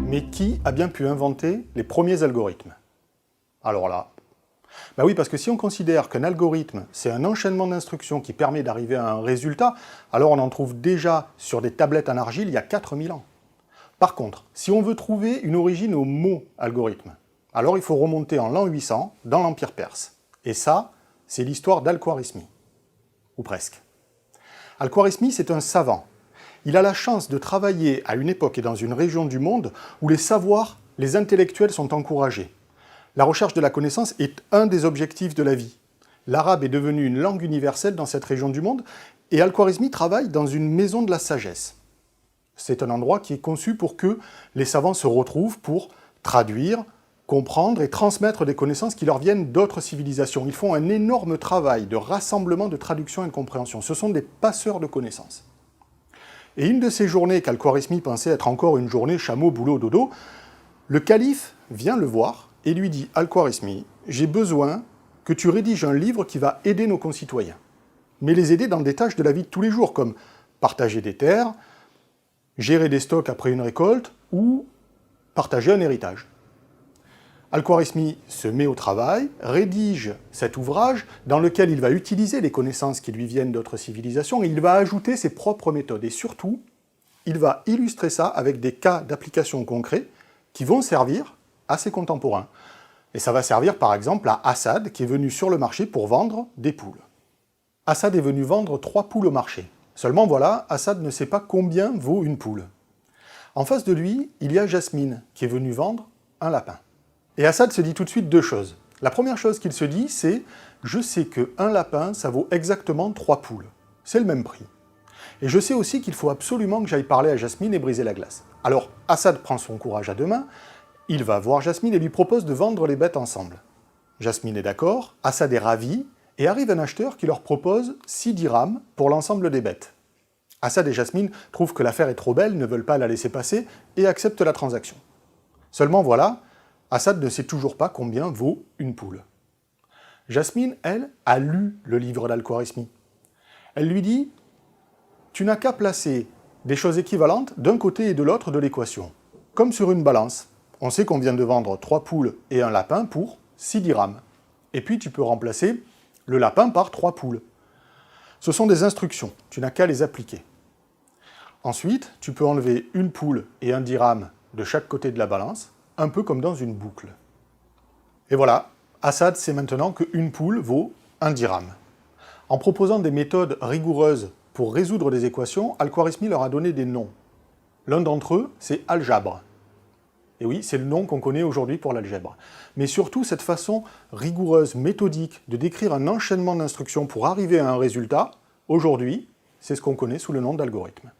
Mais qui a bien pu inventer les premiers algorithmes? Alors là, bah oui, parce que si on considère qu'un algorithme, c'est un enchaînement d'instructions qui permet d'arriver à un résultat, alors on en trouve déjà sur des tablettes en argile il y a 4000 ans. Par contre, si on veut trouver une origine au mot algorithme, alors il faut remonter en l'an 800 dans l'Empire perse. Et ça, c'est l'histoire d'Al-Khwarizmi. Ou presque. Al-Khwarizmi, c'est un savant. Il a la chance de travailler à une époque et dans une région du monde où les savoirs, les intellectuels sont encouragés. La recherche de la connaissance est un des objectifs de la vie. L'arabe est devenu une langue universelle dans cette région du monde et Al-Khwarizmi travaille dans une maison de la sagesse. C'est un endroit qui est conçu pour que les savants se retrouvent pour traduire, comprendre et transmettre des connaissances qui leur viennent d'autres civilisations. Ils font un énorme travail de rassemblement, de traduction et de compréhension. Ce sont des passeurs de connaissances. Et une de ces journées qu'Al-Khwarizmi pensait être encore une journée chameau, boulot, dodo, le calife vient le voir et lui dit « Al-Khwarizmi, j'ai besoin que tu rédiges un livre qui va aider nos concitoyens. Mais les aider dans des tâches de la vie de tous les jours, comme partager des terres, gérer des stocks après une récolte ou partager un héritage. » Al-Khwarizmi se met au travail, rédige cet ouvrage dans lequel il va utiliser les connaissances qui lui viennent d'autres civilisations et il va ajouter ses propres méthodes. Et surtout, il va illustrer ça avec des cas d'application concrets qui vont servir à ses contemporains. Et ça va servir par exemple à Assad qui est venu sur le marché pour vendre des poules. Assad est venu vendre 3 poules au marché. Seulement voilà, Assad ne sait pas combien vaut une poule. En face de lui, il y a Jasmine qui est venue vendre un lapin. Et Assad se dit tout de suite 2 choses. La première chose qu'il se dit, c'est « Je sais qu'un lapin, ça vaut exactement 3 poules. C'est le même prix. Et je sais aussi qu'il faut absolument que j'aille parler à Jasmine et briser la glace. » Alors Assad prend son courage à 2 mains, il va voir Jasmine et lui propose de vendre les bêtes ensemble. Jasmine est d'accord, Assad est ravi, et arrive un acheteur qui leur propose 6 dirhams pour l'ensemble des bêtes. Assad et Jasmine trouvent que l'affaire est trop belle, ne veulent pas la laisser passer, et acceptent la transaction. Seulement voilà, Assad ne sait toujours pas combien vaut une poule. Jasmine, elle, a lu le livre d'Al-Khwarizmi. Elle lui dit « Tu n'as qu'à placer des choses équivalentes d'un côté et de l'autre de l'équation, comme sur une balance. On sait qu'on vient de vendre 3 poules et un lapin pour 6 dirhams. Et puis tu peux remplacer le lapin par 3 poules. Ce sont des instructions, tu n'as qu'à les appliquer. Ensuite, tu peux enlever une poule et un dirham de chaque côté de la balance, un peu comme dans une boucle. Et voilà, Assad sait maintenant qu'une poule vaut 1 dirham. En proposant des méthodes rigoureuses pour résoudre des équations, Al-Khwarizmi leur a donné des noms. L'un d'entre eux, c'est Al-Jabr. Et oui, c'est le nom qu'on connaît aujourd'hui pour l'algèbre. Mais surtout, cette façon rigoureuse, méthodique, de décrire un enchaînement d'instructions pour arriver à un résultat, aujourd'hui, c'est ce qu'on connaît sous le nom d'algorithme.